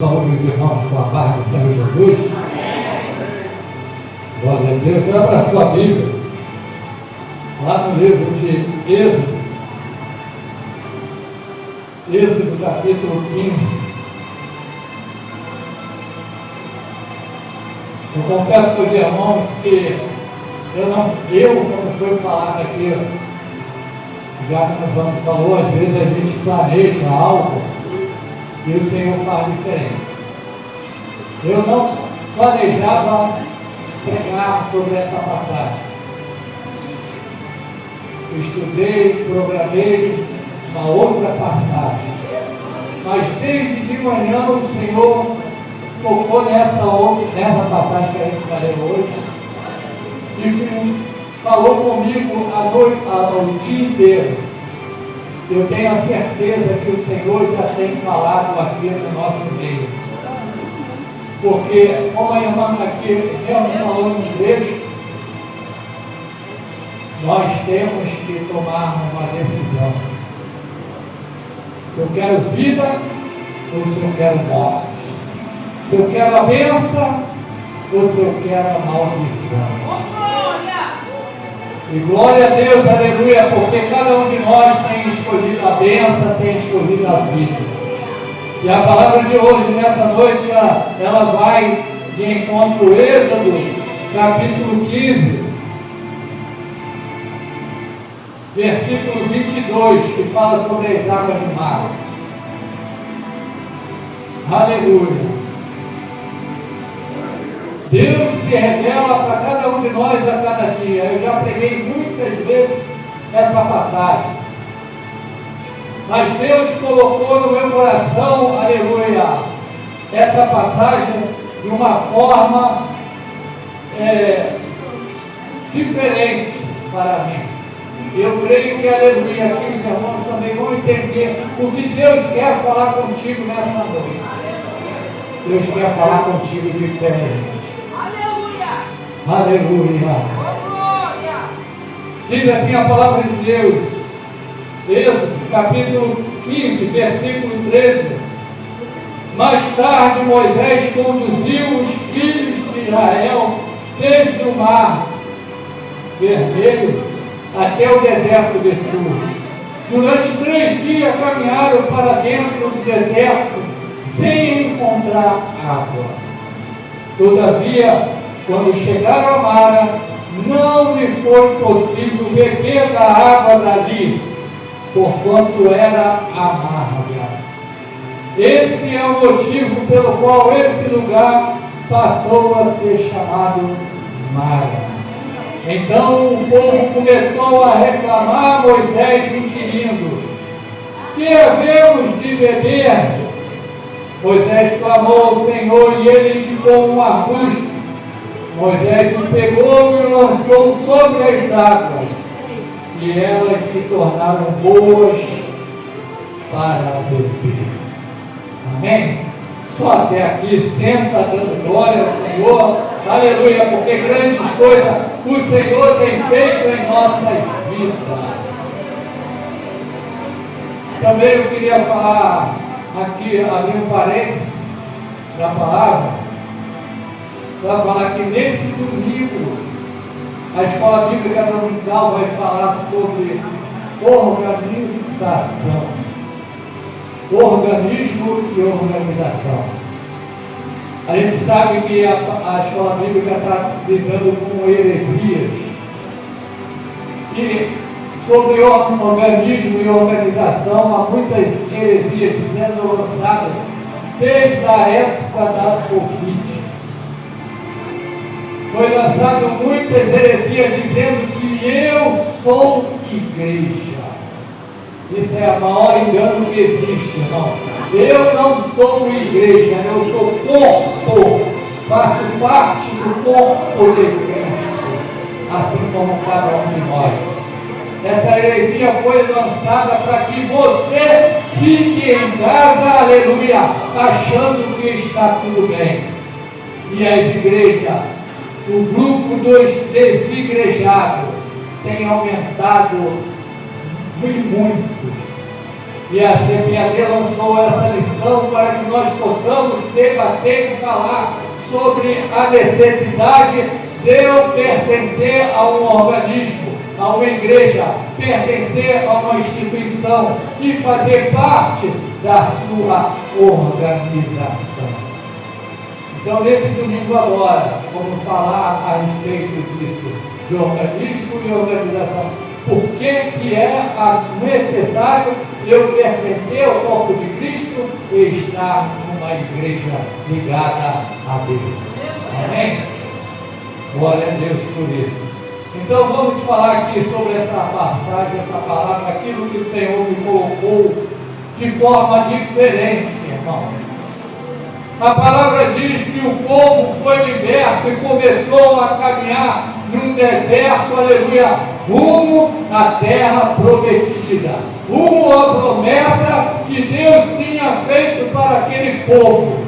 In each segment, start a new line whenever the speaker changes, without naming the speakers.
Saúde dos irmãos com a paz do Senhor Jesus. Glória a Deus. Abra a sua Bíblia, lá no livro de Êxodo capítulo 15. Eu confesso para os irmãos que quando fui falar aqui, já que nós vamos falou, às vezes a gente planeja algo e o Senhor faz diferente. Eu não planejava pregar sobre essa passagem. Estudei, programei uma outra passagem. Mas desde de manhã o Senhor tocou nessa passagem que a gente vai ler hoje e falou comigo o dia inteiro. Eu tenho a certeza que o Senhor já tem falado aqui no nosso meio. Porque, como a irmã aqui realmente falou no trecho, nós temos que tomar uma decisão. Se eu quero vida ou se eu quero morte. Se eu quero a bênção ou se eu quero a maldição. E glória a Deus, aleluia, porque cada um de nós tem escolhido a bênção, tem escolhido a vida. E a palavra de hoje, nessa noite, ela vai de encontro ao Êxodo, capítulo 15, versículo 22, que fala sobre as águas do mar. Aleluia. Deus se revela para cada um de nós a cada dia. Eu já preguei muitas vezes essa passagem. Mas Deus colocou no meu coração, aleluia, essa passagem de uma forma diferente para mim. Eu creio que, aleluia, aqui os irmãos também vão entender o que Deus quer falar contigo nessa noite. Deus quer falar contigo diferente. Aleluia. Diz assim a palavra de Deus, Êxodo, capítulo 15, versículo 13. Mais tarde Moisés conduziu os filhos de Israel desde o mar Vermelho até o deserto de Sur. Durante 3 dias caminharam para dentro do deserto sem encontrar água. Todavia, quando chegaram a Mara, não lhe foi possível beber da água dali, porquanto era amarga. Esse é o motivo pelo qual esse lugar passou a ser chamado Mara. Então o povo começou a reclamar a Moisés, inquirindo: que havemos de beber? Moisés clamou ao Senhor e ele indicou um arbusto. Moisés o pegou e o lançou sobre as águas, e elas se tornaram boas para beber. Amém? Só até aqui, senta dando glória ao Senhor, aleluia, porque grandes coisas o Senhor tem feito em nossas vidas. Também eu queria falar aqui, abrir um parênteses da palavra, para falar que nesse domingo a Escola Bíblica Dominical vai falar sobre organização. Organismo e organização. A gente sabe que a Escola Bíblica está lidando com heresias. E sobre organismo e organização, há muitas heresias sendo lançadas desde a época da Covid. Foi lançado muitas heresias dizendo que eu sou igreja. Isso é o maior engano que existe, irmão. Eu não sou igreja, eu sou corpo. Faço parte do corpo de Cristo, assim como cada um de nós. Essa heresia foi lançada para que você fique em casa, aleluia, achando que está tudo bem. E as igrejas, o grupo dos desigrejados tem aumentado muito. E a CPAD lançou essa lição para que nós possamos debater e falar sobre a necessidade de eu pertencer a um organismo, a uma igreja, pertencer a uma instituição e fazer parte da sua organização. Então, nesse domingo agora, vamos falar a respeito disso, de organismo e organização. Por que é necessário eu pertencer ao corpo de Cristo e estar numa igreja ligada a Deus? Amém? Glória a Deus por isso. Então vamos falar aqui sobre essa passagem, essa palavra, aquilo que o Senhor me colocou de forma diferente, irmão. A palavra diz que o povo foi liberto e começou a caminhar num deserto, aleluia, rumo à terra prometida, rumo à promessa que Deus tinha feito para aquele povo.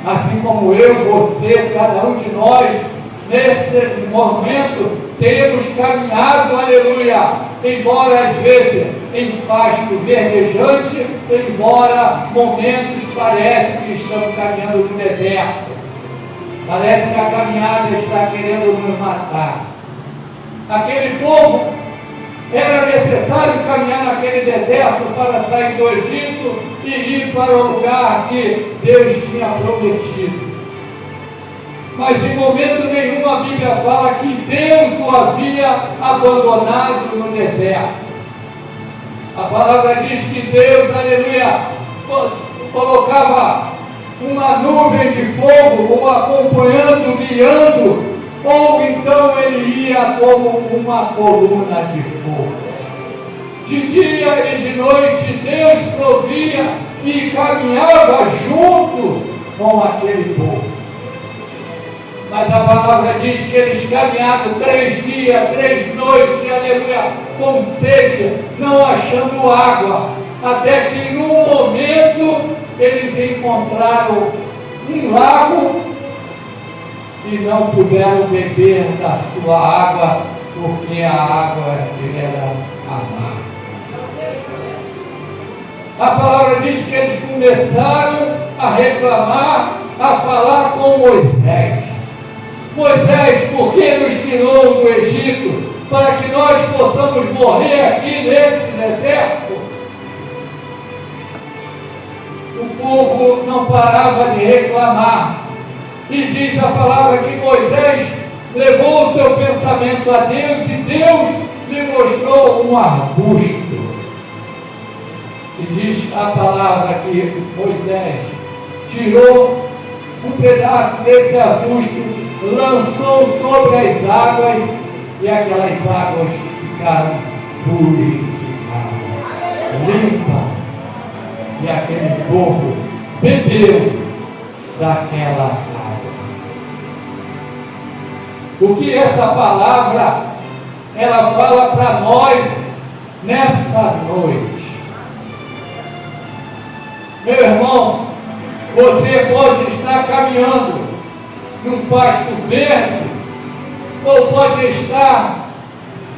Assim como eu, você, cada um de nós, nesse momento, temos caminhado, aleluia, embora às vezes em pasto verdejante, embora momentos parece que estamos caminhando no deserto. Parece que a caminhada está querendo nos matar. Aquele povo, era necessário caminhar naquele deserto para sair do Egito e ir para o lugar que Deus tinha prometido. Mas em momento nenhum a Bíblia fala que Deus o havia abandonado no deserto. A palavra diz que Deus, aleluia, colocava uma nuvem de fogo o acompanhando, guiando, ou então ele ia como uma coluna de fogo. De dia e de noite Deus provia e caminhava junto com aquele povo. Mas a palavra diz que eles caminharam 3 dias, 3 noites, aleluia, com sede, não achando água, até que num momento eles encontraram um lago e não puderam beber da sua água, porque a água era amarga. A palavra diz que eles começaram a reclamar, a falar com Moisés. Moisés, por que nos tirou do Egito para que nós possamos morrer aqui nesse deserto? O povo não parava de reclamar. E diz a palavra que Moisés levou o seu pensamento a Deus e Deus lhe mostrou um arbusto. E diz a palavra que Moisés tirou um pedaço desse arbusto, lançou sobre as águas e aquelas águas ficaram purificadas, limpas, e aquele povo bebeu daquela água. O que essa palavra ela fala para nós nessa noite? Meu irmão, você pode estar caminhando num pasto verde, ou pode estar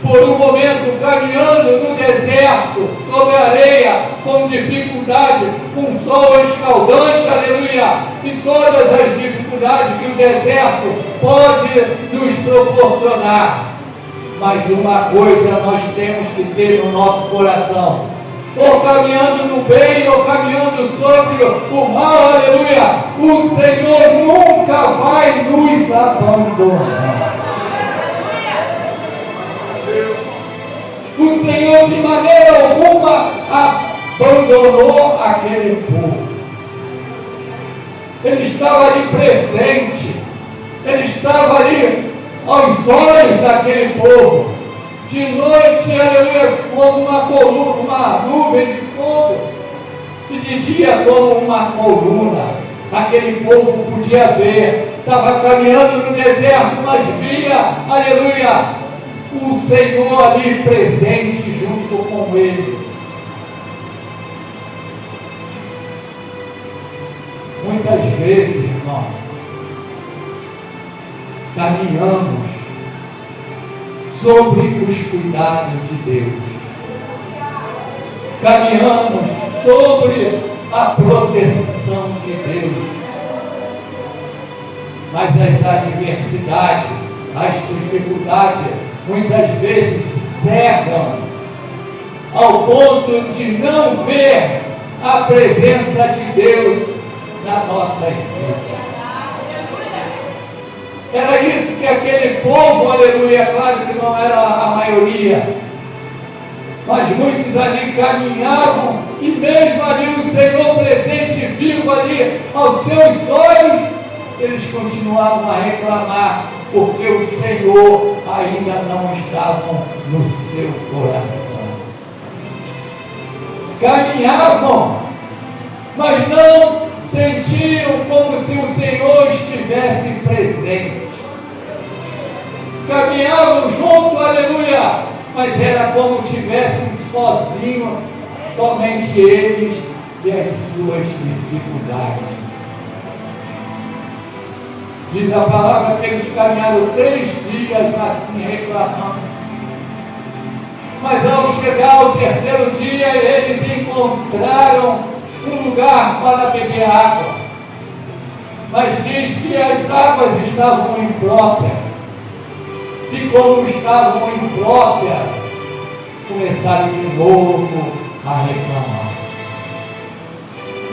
por um momento caminhando no deserto, sobre a areia, com dificuldade, com sol escaldante, aleluia, e todas as dificuldades que o deserto pode nos proporcionar. Mas uma coisa nós temos que ter no nosso coração: ou caminhando no bem, ou caminhando sobre o mal, aleluia, o Senhor nunca vai nos abandonar. O Senhor de maneira alguma abandonou aquele povo. Ele estava ali presente, ele estava ali aos olhos daquele povo. De noite, aleluia, como uma coluna, uma nuvem de fogo, e de dia como uma coluna. Aquele povo podia ver, estava caminhando no deserto, mas via, aleluia, o Senhor ali presente junto com ele. Muitas vezes, irmão, caminhamos sobre os cuidados de Deus. caminhamos sobre a proteção de Deus. Mas as adversidades, as dificuldades, muitas vezes cegam ao ponto de não ver a presença de Deus na nossa vida. Era isso que aquele povo, aleluia, claro que não era a maioria, mas muitos ali caminhavam e mesmo ali o Senhor presente vivo ali aos seus olhos, eles continuavam a reclamar, porque o Senhor ainda não estava no seu coração. Caminhavam, mas não sentiam como se o Senhor estivesse presente. Caminhavam junto, aleluia, mas era como se estivessem sozinhos, somente eles e as suas dificuldades. Diz a palavra que eles caminharam 3 dias assim reclamando. Mas ao chegar ao 3º dia, eles encontraram um lugar para beber água. Mas diz que as águas estavam impróprias. E como estavam impróprias, começaram de novo a reclamar.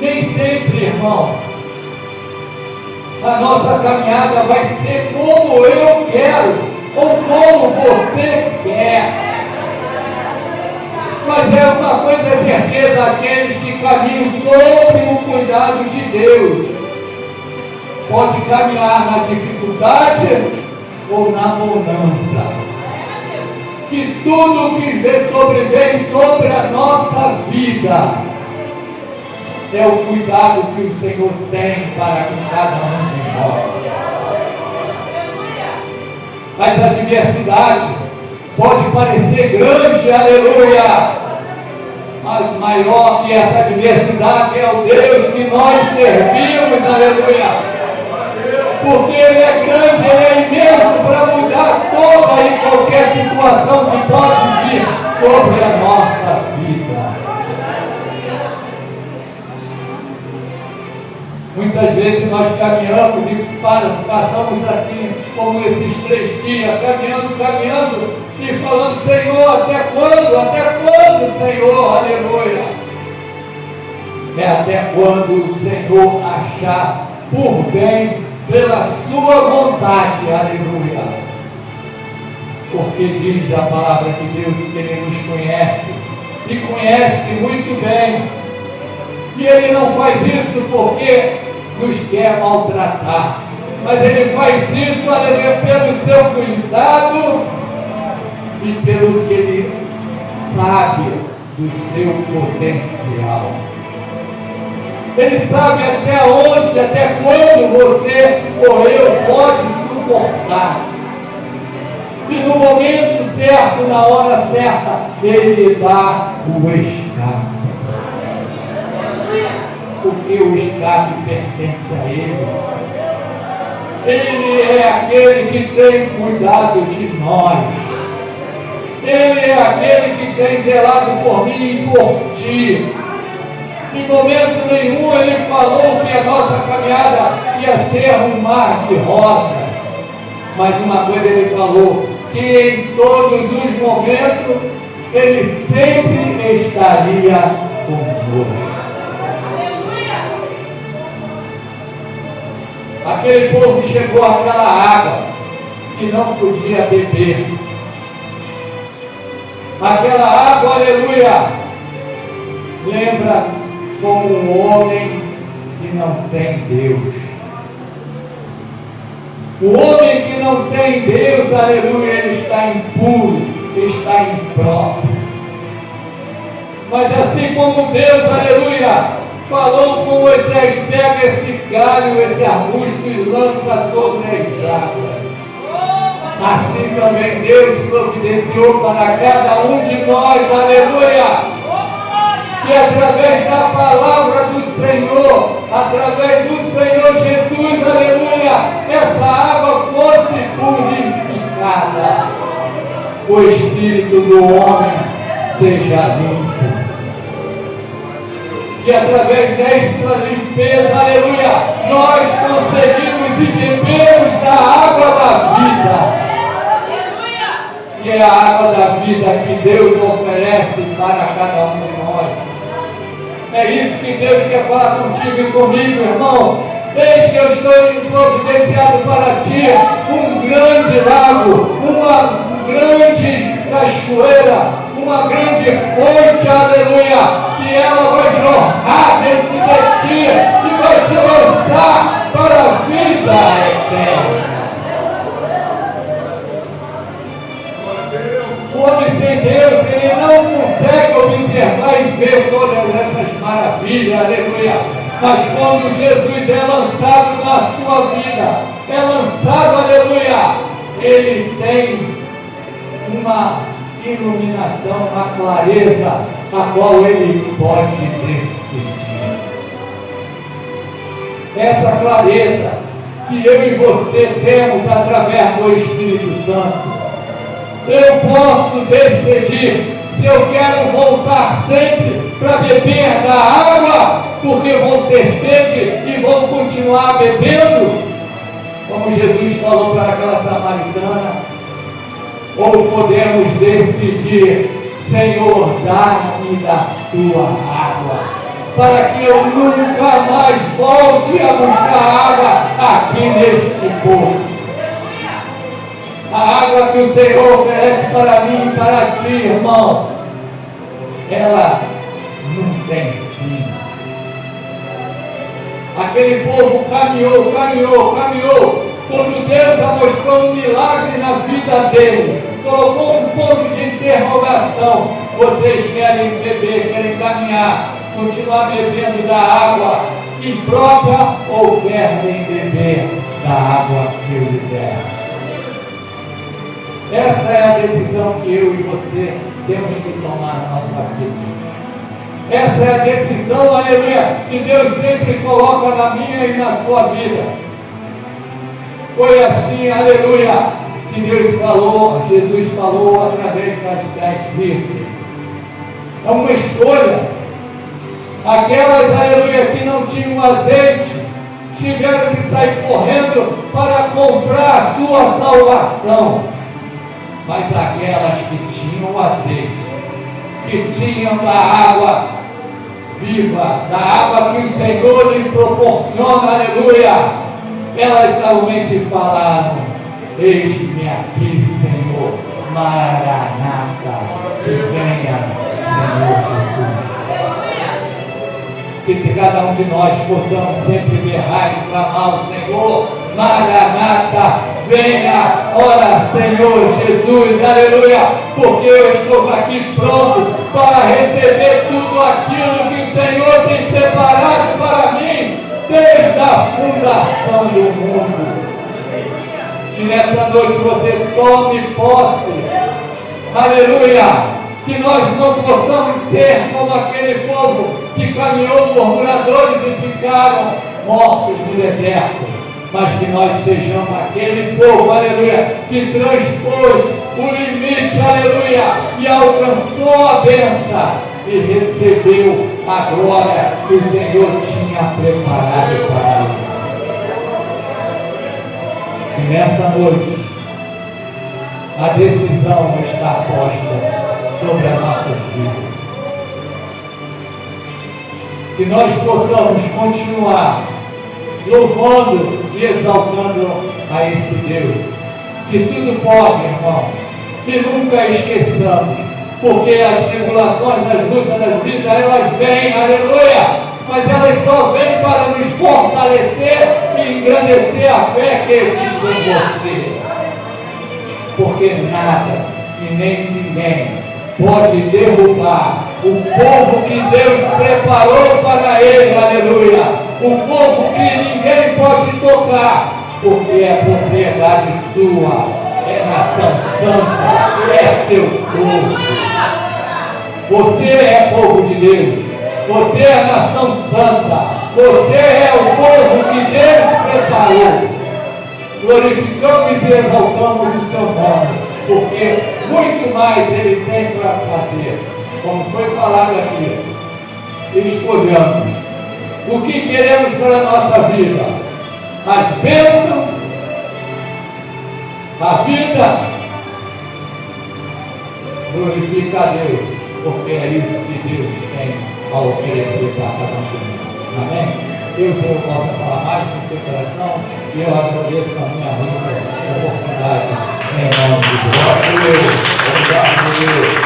Nem sempre, irmão, a nossa caminhada vai ser como eu quero, ou como você quer. Mas é uma coisa certeza, aqueles que caminham sob o cuidado de Deus, pode caminhar na dificuldade ou na bonança. Que tudo que sobrevém sobre a nossa vida é o cuidado que o Senhor tem para com cada um de nós. As adversidades pode parecer grande, aleluia, mas maior que essa adversidade é o Deus que nós servimos, aleluia. Porque Ele é grande, Ele é imenso para mudar toda e qualquer situação que pode vir sobre a nossa vida. Muitas vezes nós caminhamos e passamos assim, como esses 3 dias, caminhando e falando: Senhor, até quando, Senhor, aleluia? É até quando o Senhor achar por bem, pela sua vontade, aleluia. Porque diz a palavra de Deus que Ele nos conhece, e conhece muito bem, e Ele não faz isso porque nos quer maltratar, mas Ele faz isso, aleluia, pelo seu cuidado e pelo que Ele sabe do seu potencial. Ele sabe até onde, até quando você ou eu pode suportar. E no momento certo, na hora certa, Ele dá o escape. Porque o escape pertence a Ele. Ele é aquele que tem cuidado de nós. Ele é aquele que tem zelado por mim e por ti. Em momento nenhum Ele falou que a nossa caminhada ia ser um mar de rosas. Mas uma coisa Ele falou, que em todos os momentos Ele sempre estaria conosco. Aquele povo chegou àquela água que não podia beber. Aquela água, aleluia, lembra como um homem que não tem Deus. O homem que não tem Deus, aleluia, ele está impuro, está impróprio. Mas assim como Deus, aleluia, falou com Moisés: pega esse galho, esse arbusto e lança sobre as águas. Assim também Deus providenciou para cada um de nós, aleluia, que através da palavra do Senhor, através do Senhor Jesus, aleluia, essa água fosse purificada, o espírito do homem seja limpo. através desta limpeza, aleluia, nós conseguimos e bebemos da água da vida. Que é a água da vida que Deus oferece para cada um de nós. É isso que Deus quer falar contigo e comigo, irmão. Eis que eu estou providenciado para ti um grande lago, uma grande cachoeira, uma grande fonte, aleluia, que ela vai jorrar dentro de ti e vai te lançar para a vida eterna. O homem sem Deus, ele não consegue observar e ver todas essas maravilhas, aleluia. Mas quando Jesus é lançado na sua vida, é lançado, aleluia, ele tem uma iluminação, uma clareza, a qual ele pode decidir. Essa clareza que eu e você temos através do Espírito Santo. Eu posso decidir se eu quero voltar sempre para beber da água, porque vou ter sede e vou continuar bebendo, como Jesus falou para aquela samaritana, ou podemos decidir, Senhor, dá-me da tua água, para que eu nunca mais volte a buscar água aqui neste poço. A água que o Senhor oferece para mim e para ti, irmão, ela não tem fim. Aquele povo caminhou, quando Deus já mostrou um milagre na vida dele, colocou um ponto de interrogação: vocês querem beber, querem caminhar, continuar bebendo da água imprópria ou querem beber da água que eu lhe der? Essa é a decisão que eu e você temos que tomar na nossa vida. Essa é a decisão, aleluia, que Deus sempre coloca na minha e na sua vida. Foi assim, aleluia, que Deus falou, Jesus falou através das 10 virgens. É uma escolha. Aquelas, aleluia, que não tinham azeite, tiveram que sair correndo para comprar a sua salvação. Mas aquelas que tinham azeite, que tinham da água viva, da água que o Senhor lhe proporciona, aleluia, elas realmente falaram: eis-me aqui, Senhor, Maranata, que venha, Senhor Jesus. Que cada um de nós possamos sempre berrar e clamar ao Senhor: Maranata, venha, ora Senhor Jesus, aleluia, porque eu estou aqui pronto para receber tudo aquilo que o Senhor tem preparado para mim desde a fundação do mundo. Que nessa noite você tome posse, aleluia, que nós não possamos ser como aquele povo que caminhou murmuradores e ficaram mortos no deserto, mas que nós sejamos aquele povo, aleluia, que transpôs o limite, aleluia, e alcançou a bênção e recebeu a glória que o Senhor tinha preparado para nós. E nessa noite, a decisão está posta sobre as nossas vidas. Que nós possamos continuar louvando e exaltando a esse Deus, que tudo pode, irmão, que nunca esqueçamos, porque as tribulações, as lutas das vidas, elas vêm, aleluia, mas elas só vêm para nos fortalecer e engrandecer a fé que existe em você, porque nada e nem ninguém pode derrubar o povo que Deus preparou para ele, aleluia, o povo que ninguém pode tocar, porque é propriedade sua, é nação santa, é seu povo. Você é povo de Deus, você é nação santa, você é o povo que Deus preparou. Glorificamos e exaltamos o seu nome, porque muito mais ele tem para fazer, como foi falado aqui. Escolhamos o que queremos para a nossa vida? As bênçãos, a vida. Glorifica a Deus, porque é isso que Deus tem a oferecer para cada um. Amém? Eu só posso falar mais do seu coração e eu agradeço a minha vida, a oportunidade, em nome de Deus. Obrigado, Deus.